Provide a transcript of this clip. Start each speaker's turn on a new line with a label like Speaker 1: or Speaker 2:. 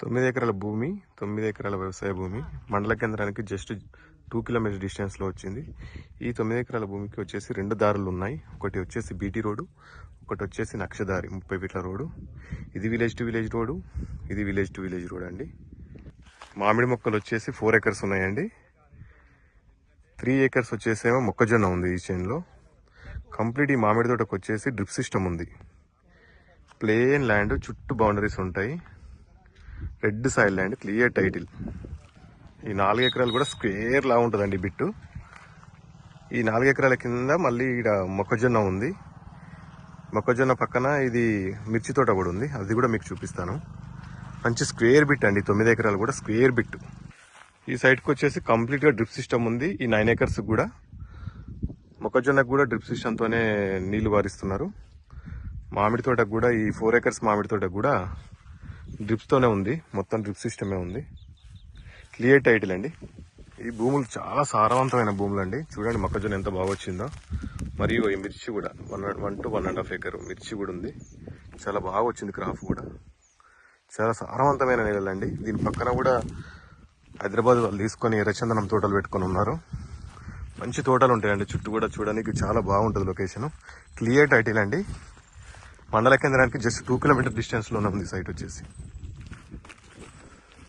Speaker 1: 9 ఎకరాల భూమి, 9 ఎకరాల వ్యవసాయ భూమి మండల కేంద్రానికి జస్ట్ 2 కిలోమీటర్ డిస్టెన్స్లో వచ్చింది. ఈ 9 ఎకరాల భూమికి వచ్చేసి 2 దారులు ఉన్నాయి. ఒకటి వచ్చేసి బీటీ రోడ్డు, ఒకటి వచ్చేసి నక్షదారి 30 ఫీట్ల రోడ్డు. ఇది విలేజ్ టు విలేజ్ రోడ్డు, ఇది విలేజ్ టు విలేజ్ రోడ్ అండి. మామిడి మొక్కలు వచ్చేసి 4 ఎకర్స్ ఉన్నాయండి. 3 ఎకర్స్ వచ్చేసేమో మొక్కజొన్న ఉంది ఈ చైన్లో. కంప్లీట్ ఈ మామిడి తోటకు వచ్చేసి డ్రిప్ సిస్టమ్ ఉంది. ప్లేన్ ల్యాండ్, చుట్టూ బౌండరీస్ ఉంటాయి. Red soil land, clear title. ఈ 4 ఎకరాలు కూడా స్క్వేర్ లా ఉంటుందండి బిట్టు. ఈ 4 ఎకరాల కింద మళ్ళీ ఇక్కడ మొక్కజొన్న ఉంది. మొక్కజొన్న పక్కన ఇది మిర్చి తోట కూడా ఉంది, అది కూడా మీకు చూపిస్తాను. మంచి స్క్వేర్ బిట్ అండి, 9 ఎకరాలు కూడా స్క్వేర్ బిట్. ఈ సైడ్కి వచ్చేసి కంప్లీట్గా డ్రిప్ సిస్టమ్ ఉంది. ఈ 9 ఎకర్స్ కూడా మొక్కజొన్నకు కూడా డ్రిప్ సిస్టమ్తోనే నీళ్లు వారిస్తున్నారు. మామిడి తోటకు కూడా ఈ 4 ఎకర్స్ మామిడి తోటకు కూడా డ్రిప్స్తోనే ఉంది, మొత్తం డ్రిప్ సిస్టమే ఉంది. క్లియర్ టైటిల్ అండి. ఈ భూములు చాలా సారవంతమైన భూములు అండి. చూడండి మొక్కజొన్న ఎంత బాగా వచ్చిందో. మరియు ఈ మిర్చి కూడా 1 to 1.5 ఎకర్ మిర్చి కూడా ఉంది. చాలా బాగా వచ్చింది క్రాప్ కూడా. చాలా సారవంతమైన నేలలండి. దీని పక్కన కూడా హైదరాబాద్ వాళ్ళు తీసుకొని ఎర్రచందనం తోటలు పెట్టుకొని ఉన్నారు. మంచి తోటలు ఉంటాయండి చుట్టూ కూడా, చూడడానికి చాలా బాగుంటుంది లొకేషన్. క్లియర్ టైటిల్ అండి. మండల కేంద్రానికి జస్ట్ 2 కిలోమీటర్ డిస్టెన్స్లోనే ఉంది సైట్ వచ్చేసి.